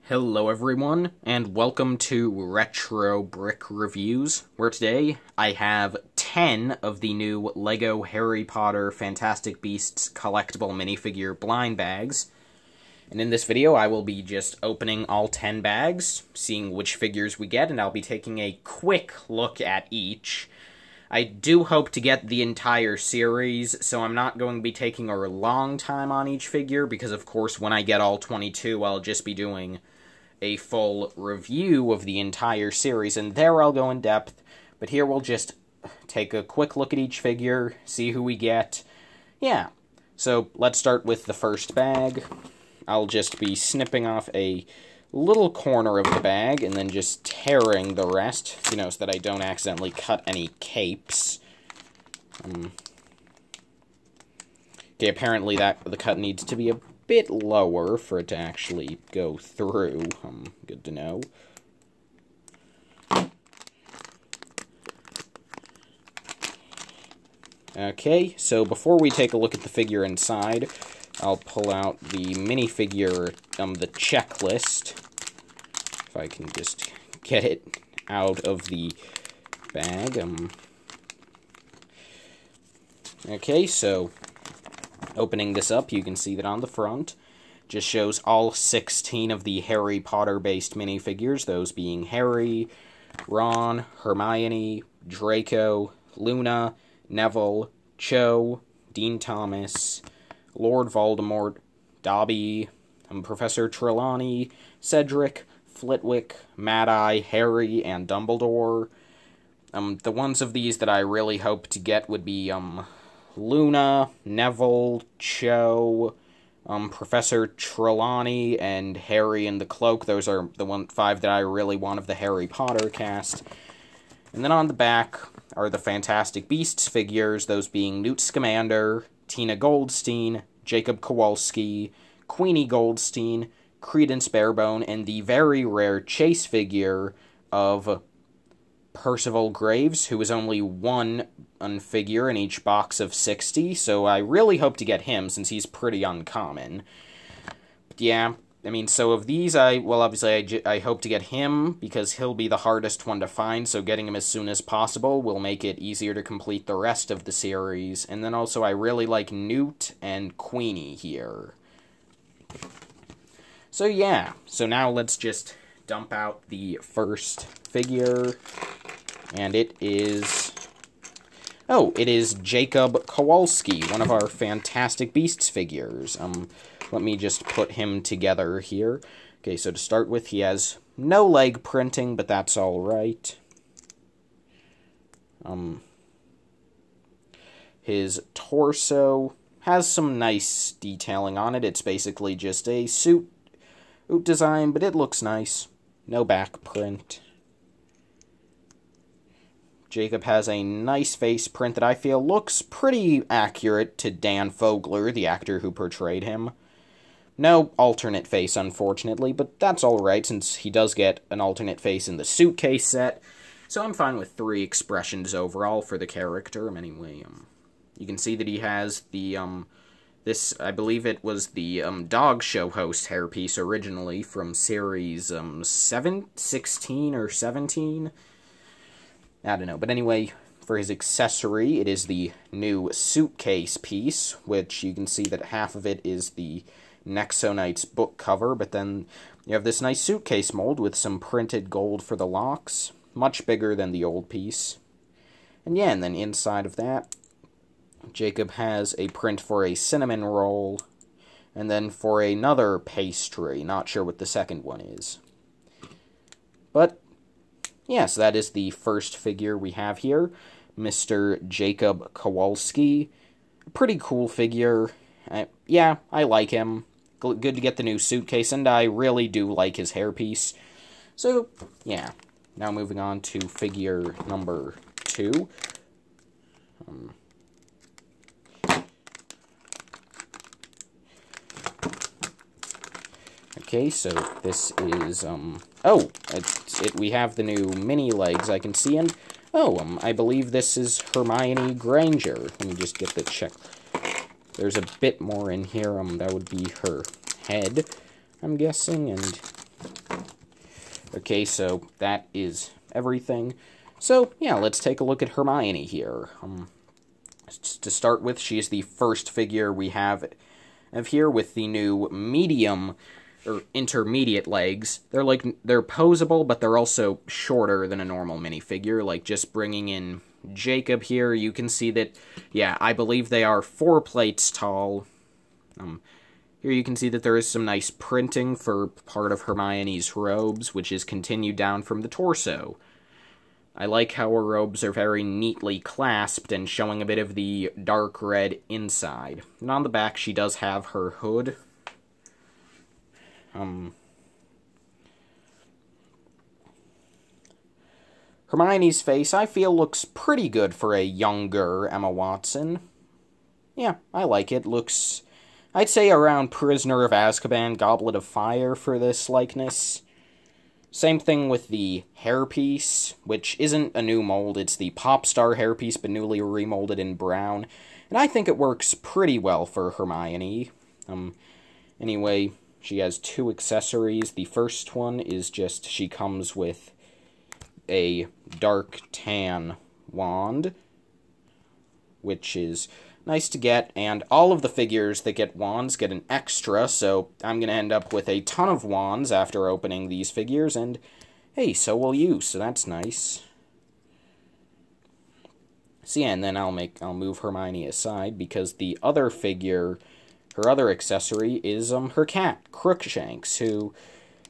Hello everyone, and welcome to Retro Brick Reviews, where today I have 10 of the new LEGO Harry Potter Fantastic Beasts collectible minifigure blind bags. And in this video I will be just opening all 10 bags, seeing which figures we get, and I'll be taking a quick look at each. I do hope to get the entire series, so I'm not going to be taking a long time on each figure, because of course when I get all 22 I'll just be doing a full review of the entire series, and there I'll go in depth, but here we'll just take a quick look at each figure, see who we get. Yeah, so let's start with the first bag. I'll just be snipping off a little corner of the bag and then just tearing the rest, so that I don't accidentally cut any capes. Okay, apparently the cut needs to be a bit lower for it to actually go through. Good to know. Okay, so before we take a look at the figure inside, I'll pull out the minifigure, the checklist. If I can just get it out of the bag. Okay, so opening this up, you can see that on the front just shows all 16 of the Harry Potter-based minifigures, those being Harry, Ron, Hermione, Draco, Luna, Neville, Cho, Dean Thomas, Lord Voldemort, Dobby, Professor Trelawney, Cedric, Flitwick, Mad-Eye, Harry, and Dumbledore. The ones of these that I really hope to get would be, Luna, Neville, Cho, Professor Trelawney, and Harry in the Cloak. Those are the 5 that I really want of the Harry Potter cast. And then on the back are the Fantastic Beasts figures, those being Newt Scamander, Tina Goldstein, Jacob Kowalski, Queenie Goldstein, Credence Barebone, and the very rare chase figure of Percival Graves, who is only one figure in each box of 60, so I really hope to get him, since he's pretty uncommon. But yeah, so of these, obviously I hope to get him, because he'll be the hardest one to find, so getting him as soon as possible will make it easier to complete the rest of the series. And then also, I really like Newt and Queenie here. So yeah, so now let's just dump out the first figure. And it is Jacob Kowalski, one of our Fantastic Beasts figures. Let me just put him together here. Okay, so to start with, he has no leg printing, but that's alright. His torso has some nice detailing on it. It's basically just a suit design, but it looks nice. No back print. Jacob has a nice face print that I feel looks pretty accurate to Dan Fogler, the actor who portrayed him. No alternate face, unfortunately, but that's alright, since he does get an alternate face in the suitcase set. So I'm fine with 3 expressions overall for the character. Anyway, you can see that he has the, I believe it was the, dog show host hairpiece originally from series, 16 or 17? I don't know, but anyway, for his accessory, it is the new suitcase piece, which you can see that half of it is the Nexonites book cover, but then you have this nice suitcase mold with some printed gold for the locks, much bigger than the old piece. And yeah, and then inside of that, Jacob has a print for a cinnamon roll, and then for another pastry, not sure what the second one is. But yeah, so that is the first figure we have here, Mr. Jacob Kowalski. Pretty cool figure. Yeah, I like him. Good to get the new suitcase, and I really do like his hairpiece. So, yeah. Now moving on to figure number 2. Okay, so this is, we have the new mini legs I can see, and, I believe this is Hermione Granger. Let me just get the check. There's a bit more in here, that would be her head, I'm guessing, and Okay, so that is everything. So, yeah, let's take a look at Hermione here. To start with, she is the first figure we have of here with the new medium or intermediate legs. They're posable, but they're also shorter than a normal minifigure. Like, just bringing in Jacob here, you can see that, yeah, I believe they are 4 plates tall. Here you can see that there is some nice printing for part of Hermione's robes, which is continued down from the torso. I like how her robes are very neatly clasped and showing a bit of the dark red inside. And on the back, she does have her hood. Hermione's face, I feel, looks pretty good for a younger Emma Watson. Yeah, I like it. Looks, I'd say, around Prisoner of Azkaban, Goblet of Fire for this likeness. Same thing with the hairpiece, which isn't a new mold. It's the Popstar hairpiece, but newly remolded in brown. And I think it works pretty well for Hermione. Anyway, she has 2 accessories. The first one is just she comes with a dark tan wand, which is nice to get, and all of the figures that get wands get an extra, so I'm going to end up with a ton of wands after opening these figures, and hey, so will you, so that's nice. So yeah, and then I'll move Hermione aside, because the other figure, her other accessory, is her cat, Crookshanks, who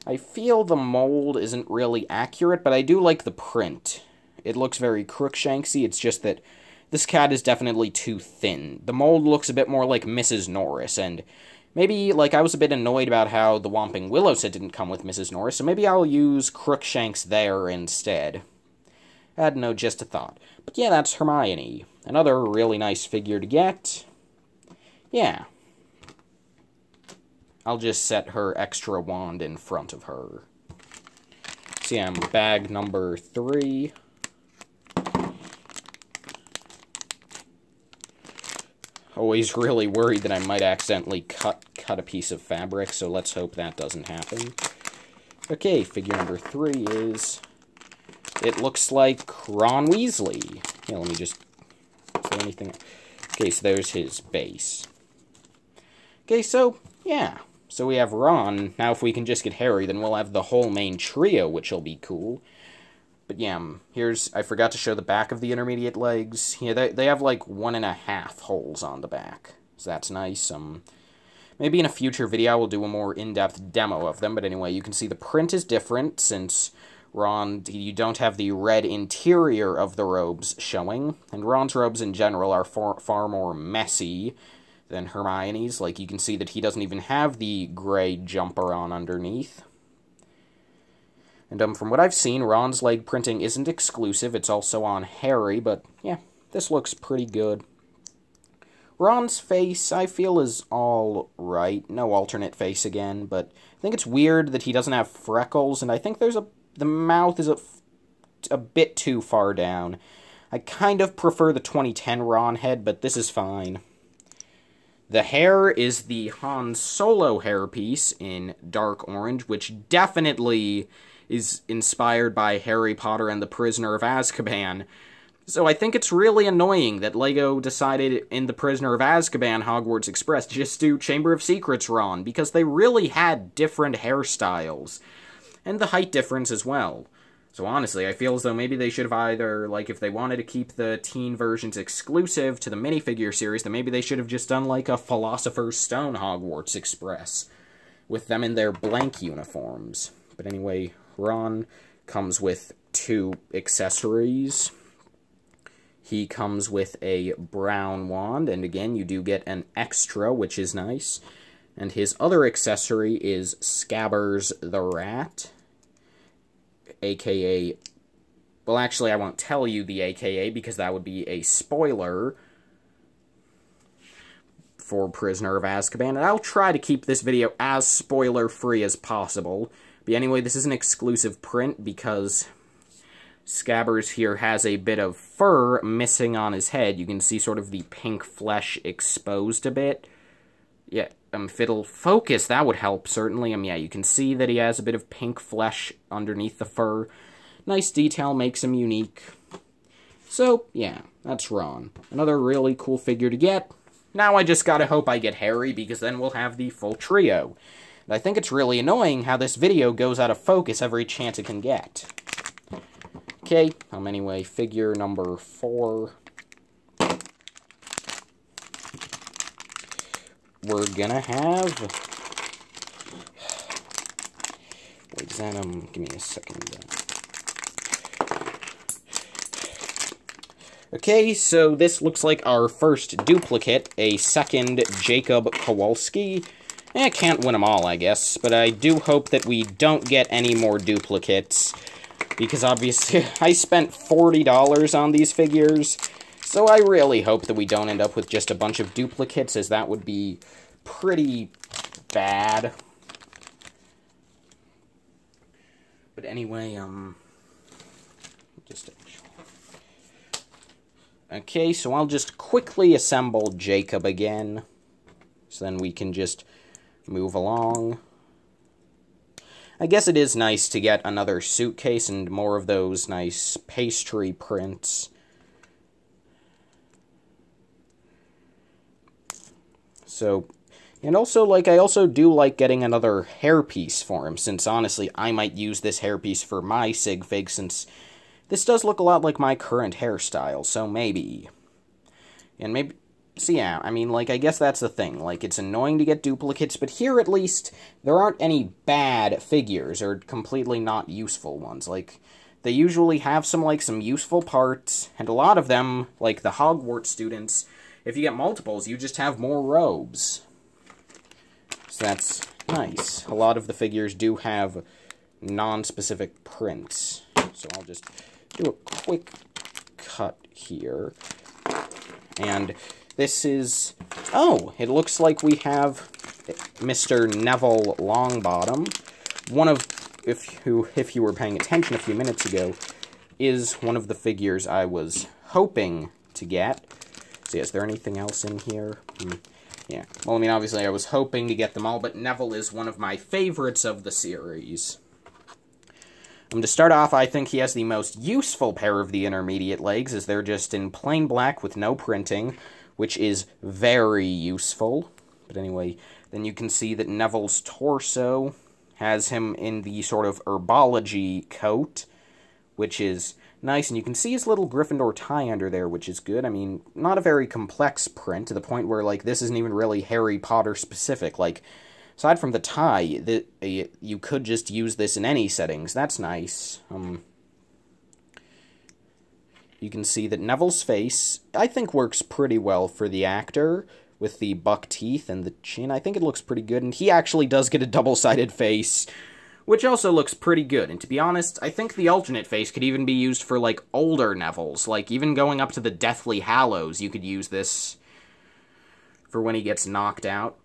I feel the mold isn't really accurate, but I do like the print. It looks very Crookshanksy, it's just that this cat is definitely too thin. The mold looks a bit more like Mrs. Norris, and maybe, like, I was a bit annoyed about how the Whomping Willow set didn't come with Mrs. Norris, so maybe I'll use Crookshanks there instead. I don't know, just a thought. But yeah, that's Hermione. Another really nice figure to get. Yeah. I'll just set her extra wand in front of her. So yeah, bag number 3. Always really worried that I might accidentally cut a piece of fabric, so let's hope that doesn't happen. Okay, figure number 3 is... It looks like Ron Weasley. Yeah, let me just... Is there anything... Okay, so there's his base. Okay, so, yeah. So we have Ron. Now if we can just get Harry, then we'll have the whole main trio, which will be cool. But yeah, here's... I forgot to show the back of the intermediate legs. Yeah, they have like 1.5 holes on the back. So that's nice. Maybe in a future video I will do a more in-depth demo of them. But anyway, you can see the print is different since Ron, you don't have the red interior of the robes showing. And Ron's robes in general are far more messy than Hermione's. Like, you can see that he doesn't even have the gray jumper on underneath. And from what I've seen, Ron's leg printing isn't exclusive. It's also on Harry, but yeah, this looks pretty good. Ron's face, I feel, is all right. No alternate face again, but I think it's weird that he doesn't have freckles, and I think the mouth is a bit too far down. I kind of prefer the 2010 Ron head, but this is fine. The hair is the Han Solo hairpiece in dark orange, which definitely is inspired by Harry Potter and the Prisoner of Azkaban. So I think it's really annoying that LEGO decided in the Prisoner of Azkaban Hogwarts Express to just do Chamber of Secrets Ron, because they really had different hairstyles. And the height difference as well. So honestly, I feel as though maybe they should have either, like, if they wanted to keep the teen versions exclusive to the minifigure series, then maybe they should have just done, like, a Philosopher's Stone Hogwarts Express, with them in their blank uniforms. But anyway, Ron comes with 2 accessories. He comes with a brown wand, and again, you do get an extra, which is nice. And his other accessory is Scabbers the Rat, a.k.a. Well, actually, I won't tell you the a.k.a. because that would be a spoiler for Prisoner of Azkaban, and I'll try to keep this video as spoiler-free as possible. But anyway, this is an exclusive print because Scabbers here has a bit of fur missing on his head. You can see sort of the pink flesh exposed a bit. Yeah, if it'll focus, that would help, certainly. Yeah, you can see that he has a bit of pink flesh underneath the fur. Nice detail, makes him unique. So, yeah, that's Ron. Another really cool figure to get. Now I just gotta hope I get Harry, because then we'll have the full trio. And I think it's really annoying how this video goes out of focus every chance it can get. Okay, anyway, figure number 4. We're gonna have... Wait, is that, give me a second. Okay, so this looks like our first duplicate, a second Jacob Kowalski. Can't win them all, I guess, but I do hope that we don't get any more duplicates, because obviously I spent $40 on these figures, so I really hope that we don't end up with just a bunch of duplicates, as that would be pretty bad. But anyway, okay, so I'll just quickly assemble Jacob again, so then we can just move along. I guess it is nice to get another suitcase and more of those nice pastry prints. So, and also, like, I also do like getting another hairpiece for him, since honestly, I might use this hairpiece for my sig fig, since this does look a lot like my current hairstyle, so maybe. And maybe... So yeah, I mean, like, I guess that's the thing. Like, it's annoying to get duplicates, but here, at least, there aren't any bad figures, or completely not useful ones. Like, they usually have some useful parts, and a lot of them, like the Hogwarts students, if you get multiples, you just have more robes. So that's nice. A lot of the figures do have non-specific prints. So I'll just do a quick cut here. And this is... Oh, it looks like we have Mr. Neville Longbottom. One of... If you were paying attention a few minutes ago, is one of the figures I was hoping to get. So, is there anything else in here? Yeah. Well, I mean, obviously I was hoping to get them all, but Neville is one of my favorites of the series. To start off, I think he has the most useful pair of the intermediate legs, as they're just in plain black with no printing, which is very useful. But anyway, then you can see that Neville's torso has him in the sort of herbology coat, which is nice, and you can see his little Gryffindor tie under there, which is good. I mean, not a very complex print, to the point where, like, this isn't even really Harry Potter specific. Like, aside from the tie, you could just use this in any settings. That's nice. You can see that Neville's face, I think, works pretty well for the actor, with the buck teeth and the chin. I think it looks pretty good, and he actually does get a double-sided face, which also looks pretty good. And to be honest, I think the alternate face could even be used for, like, older Nevilles. Like, even going up to the Deathly Hallows, you could use this for when he gets knocked out.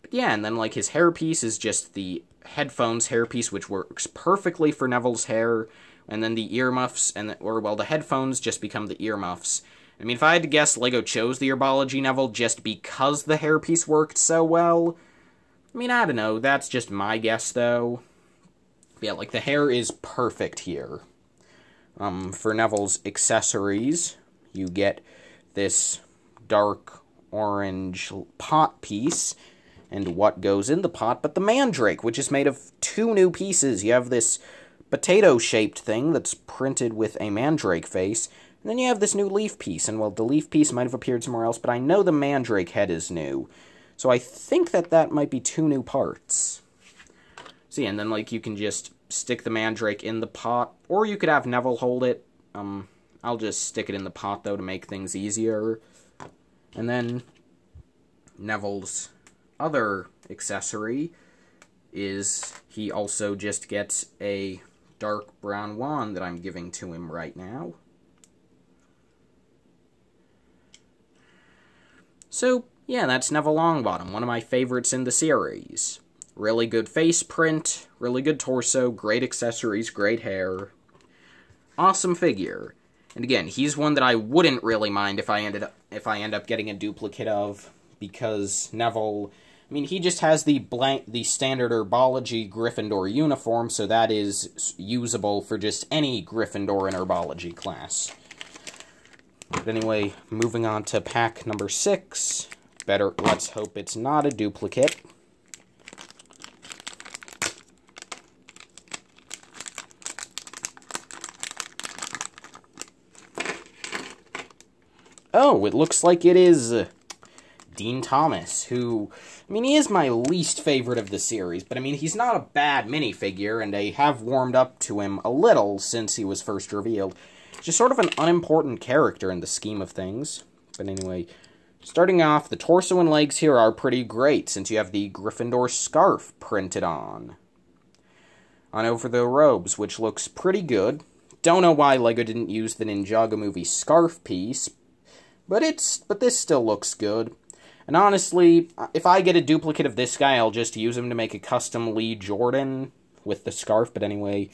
But yeah, and then, like, his hairpiece is just the headphones hairpiece, which works perfectly for Neville's hair. And then the earmuffs, the headphones just become the earmuffs. I mean, if I had to guess, LEGO chose the Herbology Neville just because the hairpiece worked so well. I mean, I don't know. That's just my guess, though. But yeah, like, the hair is perfect here. For Neville's accessories, you get this dark orange pot piece, and what goes in the pot but the mandrake, which is made of 2 new pieces. You have this potato-shaped thing that's printed with a mandrake face, and then you have this new leaf piece, and, well, the leaf piece might have appeared somewhere else, but I know the mandrake head is new. So I think that might be 2 new parts. So yeah, and then, like, you can just stick the mandrake in the pot, or you could have Neville hold it. I'll just stick it in the pot, though, to make things easier. And then Neville's other accessory is he also just gets a dark brown wand that I'm giving to him right now. So, yeah, that's Neville Longbottom, one of my favorites in the series. Really good face print, really good torso, great accessories, great hair. Awesome figure. And again, he's one that I wouldn't really mind if I end up getting a duplicate of, because Neville, I mean, he just has the standard herbology Gryffindor uniform, so that is usable for just any Gryffindor in herbology class. But anyway, moving on to pack number 6. Let's hope it's not a duplicate. Oh, it looks like it is Dean Thomas, who, I mean, he is my least favorite of the series, but I mean, he's not a bad minifigure, and I have warmed up to him a little since he was first revealed. Just sort of an unimportant character in the scheme of things. But anyway, starting off, the torso and legs here are pretty great, since you have the Gryffindor scarf printed on over the robes, which looks pretty good. Don't know why LEGO didn't use the Ninjago movie scarf piece, but this still looks good. And honestly, if I get a duplicate of this guy, I'll just use him to make a custom Lee Jordan with the scarf. But anyway,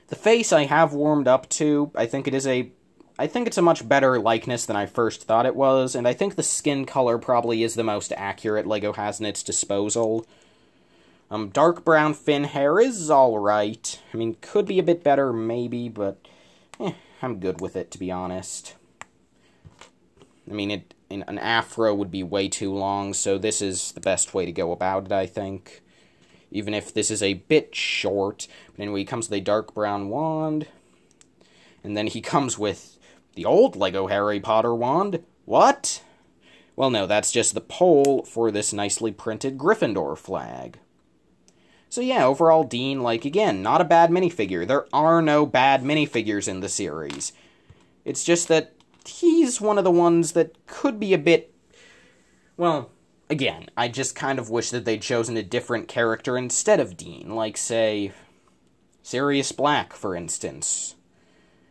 the face I have warmed up to. I think it's a much better likeness than I first thought it was, and I think the skin color probably is the most accurate LEGO has in its disposal. Dark brown fin hair is alright. I mean, could be a bit better, maybe, but I'm good with it, to be honest. I mean, an afro would be way too long, so this is the best way to go about it, I think. Even if this is a bit short. But anyway, he comes with a dark brown wand. And then he comes with the old LEGO Harry Potter wand. What? Well, no, that's just the pole for this nicely printed Gryffindor flag. So yeah, overall, Dean, like, again, not a bad minifigure. There are no bad minifigures in the series. It's just that he's one of the ones that could be a bit, well, again, I just kind of wish that they'd chosen a different character instead of Dean, like, say, Sirius Black, for instance,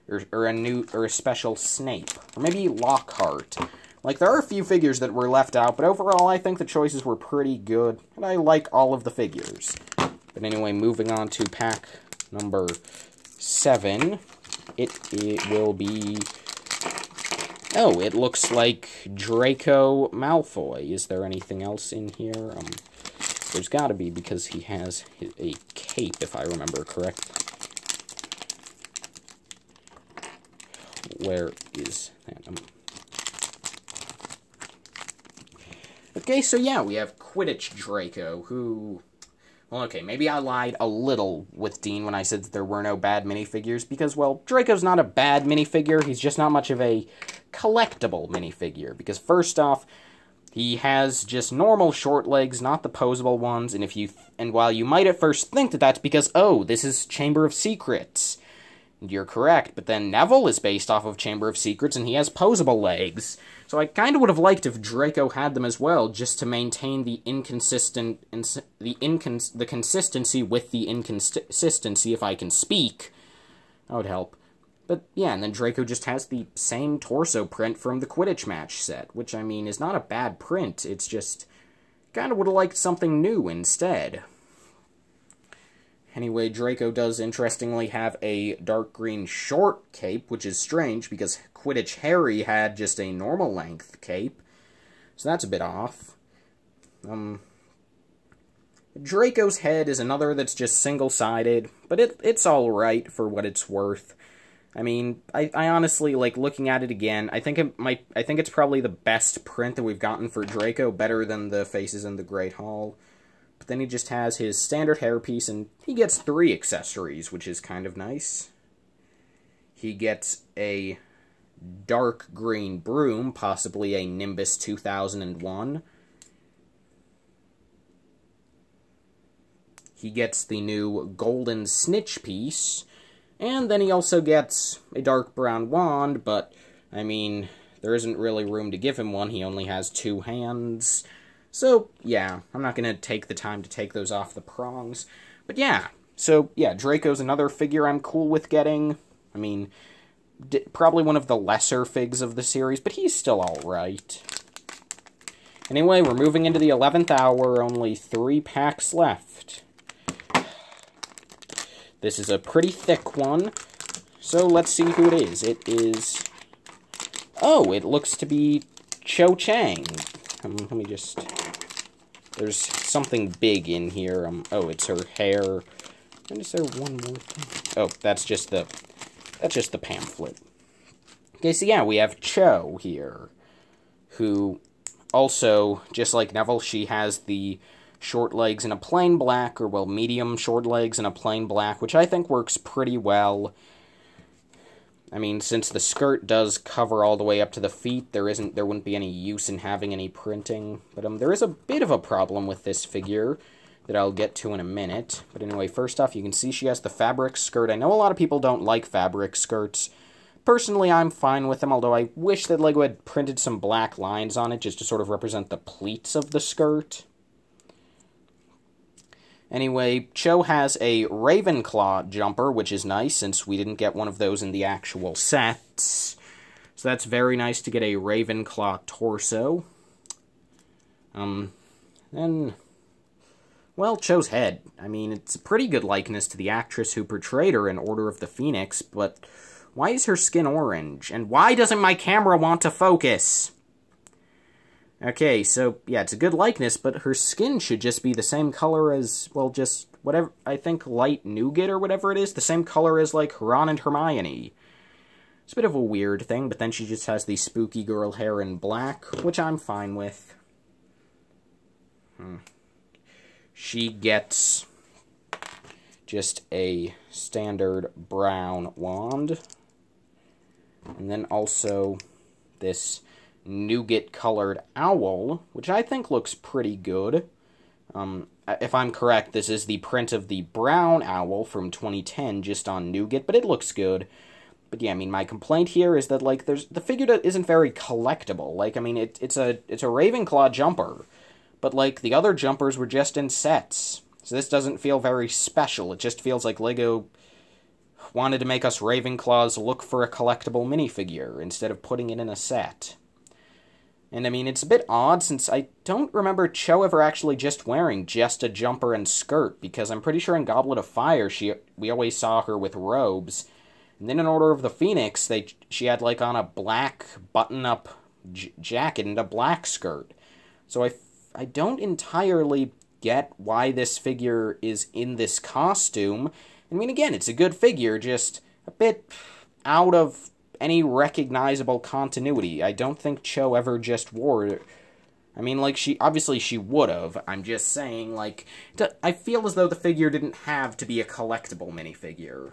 or a special Snape, or maybe Lockhart. Like, there are a few figures that were left out, but overall, I think the choices were pretty good, and I like all of the figures. But anyway, moving on to pack number 7, it will be... Oh, it looks like Draco Malfoy. Is there anything else in here? There's gotta be, because he has a cape, if I remember correctly. Where is that? Okay, so yeah, we have Quidditch Draco, who... Well, okay, maybe I lied a little with Dean when I said that there were no bad minifigures, because, well, Draco's not a bad minifigure, he's just not much of a collectible minifigure, because first off, he has just normal short legs, not the posable ones, and while you might at first think that that's because, oh, this is Chamber of Secrets, and you're correct, but then Neville is based off of Chamber of Secrets, and he has posable legs. So I kind of would have liked if Draco had them as well, just to maintain the consistency with the inconsistency, if I can speak. That would help. But yeah, and then Draco just has the same torso print from the Quidditch match set, which, I mean, is not a bad print. It's just, kind of would have liked something new instead. Anyway, Draco does interestingly have a dark green short cape, which is strange, because Quidditch Harry had just a normal length cape. So that's a bit off. Draco's head is another that's just single-sided, but it's alright for what it's worth. I mean, I honestly, like, looking at it again, I think it's probably the best print that we've gotten for Draco, better than the faces in the Great Hall. But then he just has his standard hairpiece, and he gets 3 accessories, which is kind of nice. He gets a dark green broom, possibly a Nimbus 2001. He gets the new golden snitch piece, and then he also gets a dark brown wand, but, I mean, there isn't really room to give him one. He only has 2 hands. So, yeah, I'm not going to take the time to take those off the prongs. But yeah, so, yeah, Draco's another figure I'm cool with getting. I mean, probably one of the lesser figs of the series, but he's still alright. Anyway, we're moving into the 11th hour, only 3 packs left. This is a pretty thick one, so let's see who it is. It is... Oh, it looks to be Cho Chang. Let me just... There's something big in here. Oh, it's her hair. And is there one more thing? Oh, that's just the pamphlet. Okay, so yeah, we have Cho here, who also, just like Neville, she has the short legs in a plain black, or, well, medium short legs in a plain black, which I think works pretty well. I mean, since the skirt does cover all the way up to the feet, there wouldn't be any use in having any printing. But there is a bit of a problem with this figure that I'll get to in a minute. But anyway, first off, you can see she has the fabric skirt. I know a lot of people don't like fabric skirts. Personally, I'm fine with them, although I wish that LEGO had printed some black lines on it just to sort of represent the pleats of the skirt. Anyway, Cho has a Ravenclaw jumper, which is nice, since we didn't get one of those in the actual sets. So that's very nice to get a Ravenclaw torso. Then, well, Cho's head. I mean, it's a pretty good likeness to the actress who portrayed her in Order of the Phoenix, but why is her skin orange? And why doesn't my camera want to focus? Okay, so, yeah, it's a good likeness, but her skin should just be the same color as, well, just whatever, I think light nougat or whatever it is, the same color as, like, Ron and Hermione. It's a bit of a weird thing, but then she just has the spooky girl hair in black, which I'm fine with. She gets just a standard brown wand, and then also this nougat-colored owl, which I think looks pretty good. If I'm correct, this is the print of the brown owl from 2010, just on nougat, but it looks good. But yeah, I mean, my complaint here is that, like, the figure isn't very collectible. Like, I mean, it's a Ravenclaw jumper, but, like, the other jumpers were just in sets. So this doesn't feel very special. It just feels like LEGO wanted to make us Ravenclaws look for a collectible minifigure instead of putting it in a set. And, I mean, it's a bit odd, since I don't remember Cho ever actually just wearing just a jumper and skirt, because I'm pretty sure in Goblet of Fire, we always saw her with robes. And then in Order of the Phoenix, she had, like, on a black button-up jacket and a black skirt. So I don't entirely get why this figure is in this costume. I mean, again, it's a good figure, just a bit out of any recognizable continuity. I don't think Cho ever just wore it. I mean, like, obviously she would have. I'm just saying, like, I feel as though the figure didn't have to be a collectible minifigure.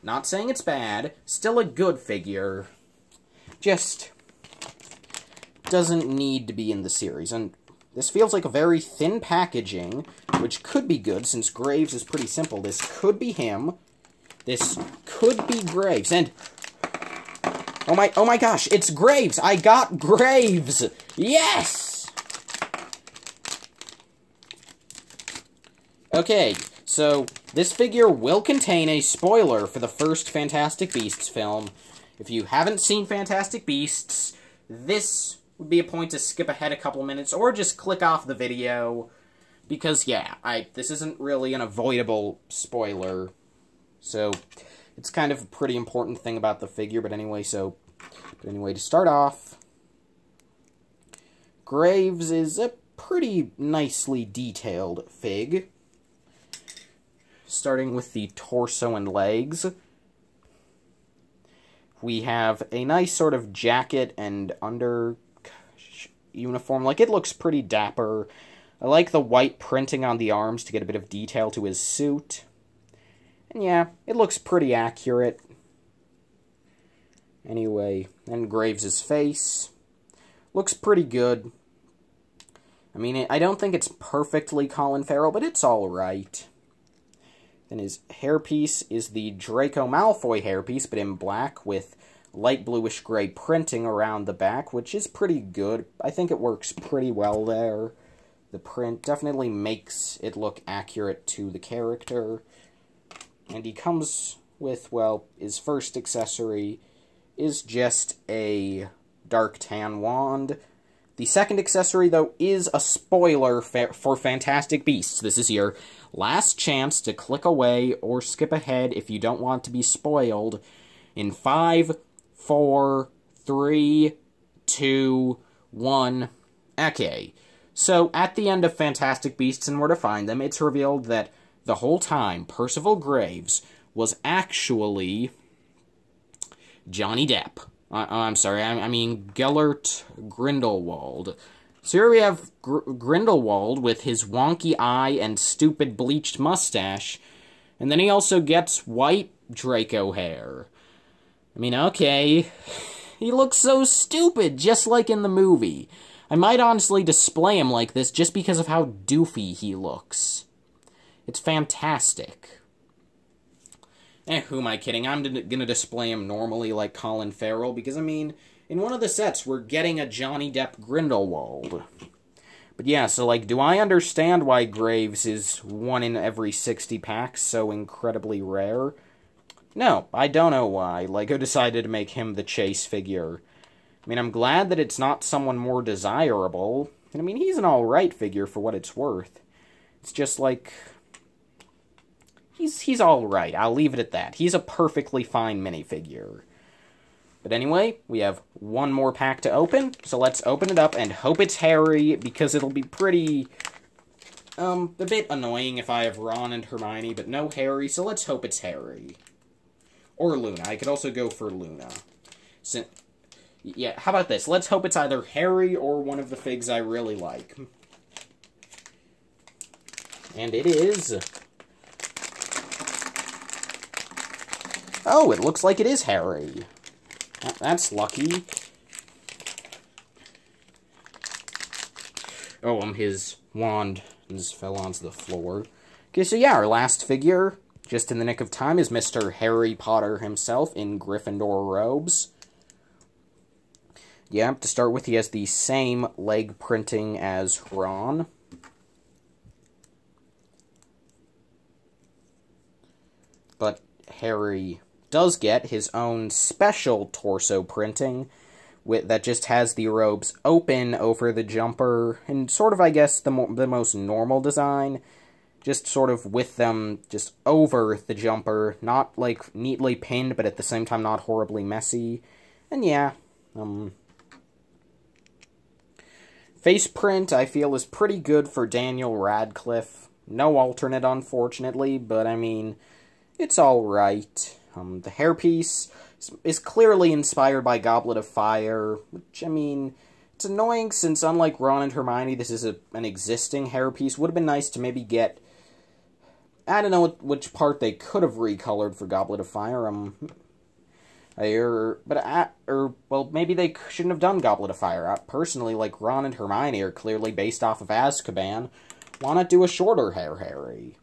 Not saying it's bad, still a good figure. Just doesn't need to be in the series. And this feels like a very thin packaging, which could be good, since Graves is pretty simple. This could be him. This could be Graves. And oh my gosh, it's Graves! I got Graves! Yes! Okay, so this figure will contain a spoiler for the first Fantastic Beasts film. If you haven't seen Fantastic Beasts, this would be a point to skip ahead a couple minutes, or just click off the video, because, yeah, this isn't really an avoidable spoiler. So it's kind of a pretty important thing about the figure, but anyway, to start off, Graves is a pretty nicely detailed fig. Starting with the torso and legs, we have a nice sort of jacket and under uniform. Like, it looks pretty dapper. I like the white printing on the arms to get a bit of detail to his suit. And yeah, it looks pretty accurate. Anyway, then Graves' face looks pretty good. I mean, I don't think it's perfectly Colin Farrell, but it's alright. Then his hairpiece is the Draco Malfoy hairpiece, but in black with light bluish-gray printing around the back, which is pretty good. I think it works pretty well there. The print definitely makes it look accurate to the character. And he comes with, well, his first accessory is just a dark tan wand. The second accessory, though, is a spoiler for Fantastic Beasts. This is your last chance to click away or skip ahead if you don't want to be spoiled. In 5, 4, 3, 2, 1. Okay. So, at the end of Fantastic Beasts and Where to Find Them, it's revealed that the whole time, Percival Graves was actually Johnny Depp. I'm sorry, I mean Gellert Grindelwald. So here we have Grindelwald with his wonky eye and stupid bleached mustache, and then he also gets white Draco hair. I mean, okay, he looks so stupid, just like in the movie. I might honestly display him like this just because of how doofy he looks. It's fantastic. Who am I kidding? I'm gonna display him normally like Colin Farrell, because, I mean, in one of the sets, we're getting a Johnny Depp Grindelwald. But yeah, so, like, do I understand why Graves is 1 in every 60 packs so incredibly rare? No, I don't know why LEGO decided to make him the chase figure. I mean, I'm glad that it's not someone more desirable. And, I mean, he's an alright figure for what it's worth. It's just, like, he's alright. I'll leave it at that. He's a perfectly fine minifigure. But anyway, we have one more pack to open, so let's open it up and hope it's Harry, because it'll be pretty, a bit annoying if I have Ron and Hermione, but no Harry, so let's hope it's Harry. Or Luna. I could also go for Luna. Yeah, how about this? Let's hope it's either Harry or one of the figs I really like. And it is... Oh, it looks like it is Harry. That's lucky. Oh, his wand just fell onto the floor. Okay, so yeah, our last figure, just in the nick of time, is Mr. Harry Potter himself in Gryffindor robes. Yeah, to start with, he has the same leg printing as Ron. But Harry does get his own special torso printing that just has the robes open over the jumper, and sort of, I guess, the most normal design, just sort of with them just over the jumper, not, like, neatly pinned, but at the same time not horribly messy. And yeah, face print, I feel, is pretty good for Daniel Radcliffe. No alternate, unfortunately, but, I mean, it's alright. The hairpiece is clearly inspired by Goblet of Fire, which, I mean, it's annoying since, unlike Ron and Hermione, this is an existing hairpiece. Would have been nice to maybe get... I don't know which part they could have recolored for Goblet of Fire, well, maybe they shouldn't have done Goblet of Fire. Personally, like, Ron and Hermione are clearly based off of Azkaban. Why not do a shorter hair Harry?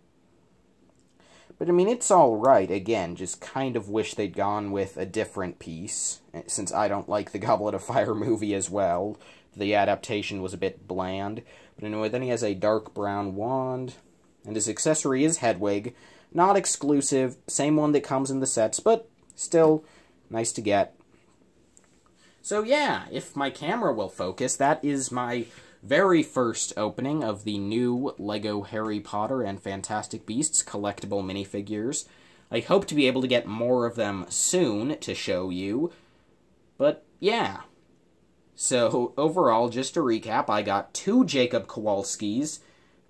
But, I mean, it's alright. Again, just kind of wish they'd gone with a different piece, since I don't like the Goblet of Fire movie as well. The adaptation was a bit bland. But anyway, then he has a dark brown wand, and his accessory is Hedwig. Not exclusive, same one that comes in the sets, but still nice to get. So yeah, if my camera will focus, that is my very first opening of the new LEGO Harry Potter and Fantastic Beasts collectible minifigures. I hope to be able to get more of them soon to show you. But yeah. So overall, just to recap, I got 2 Jacob Kowalskis.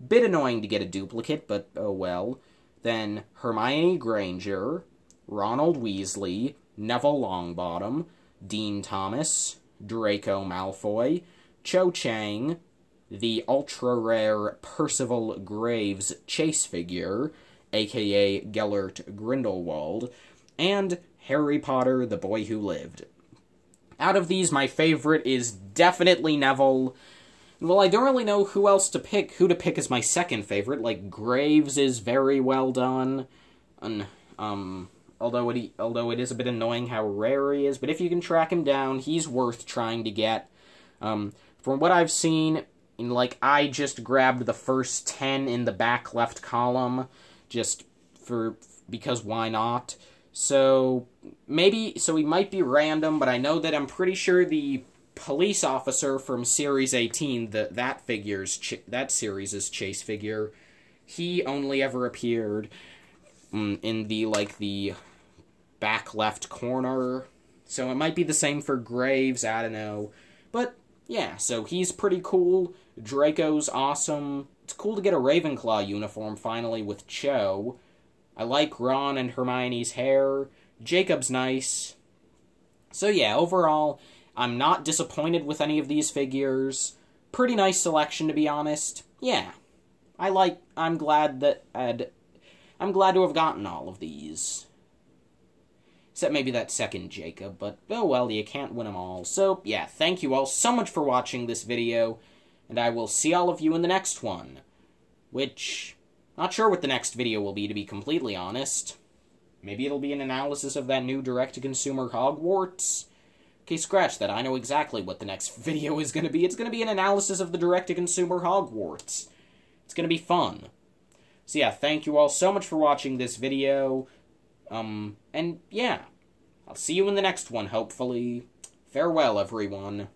Bit annoying to get a duplicate, but oh well. Then Hermione Granger, Ronald Weasley, Neville Longbottom, Dean Thomas, Draco Malfoy, Cho Chang, the ultra-rare Percival Graves chase figure, aka Gellert Grindelwald, and Harry Potter, the Boy Who Lived. Out of these, my favorite is definitely Neville. Well, I don't really know who to pick as my second favorite. Like, Graves is very well done, and, although it is a bit annoying how rare he is, but if you can track him down, he's worth trying to get. From what I've seen, I just grabbed the first 10 in the back left column, because why not? So, he might be random, but I know that I'm pretty sure the police officer from Series 18, that series' chase figure, he only ever appeared in the back left corner. So it might be the same for Graves, I don't know. But yeah, so he's pretty cool. Draco's awesome. It's cool to get a Ravenclaw uniform finally with Cho. I like Ron and Hermione's hair. Jacob's nice. So yeah, overall, I'm not disappointed with any of these figures. Pretty nice selection, to be honest. Yeah, I'm glad to have gotten all of these. Except maybe that second Jacob, but oh well, you can't win them all. So yeah, thank you all so much for watching this video, and I will see all of you in the next one. Which, not sure what the next video will be, to be completely honest. Maybe it'll be an analysis of that new direct-to-consumer Hogwarts. Okay, scratch that. I know exactly what the next video is going to be. It's going to be an analysis of the direct-to-consumer Hogwarts. It's going to be fun. So yeah, thank you all so much for watching this video. And yeah, I'll see you in the next one, hopefully. Farewell, everyone.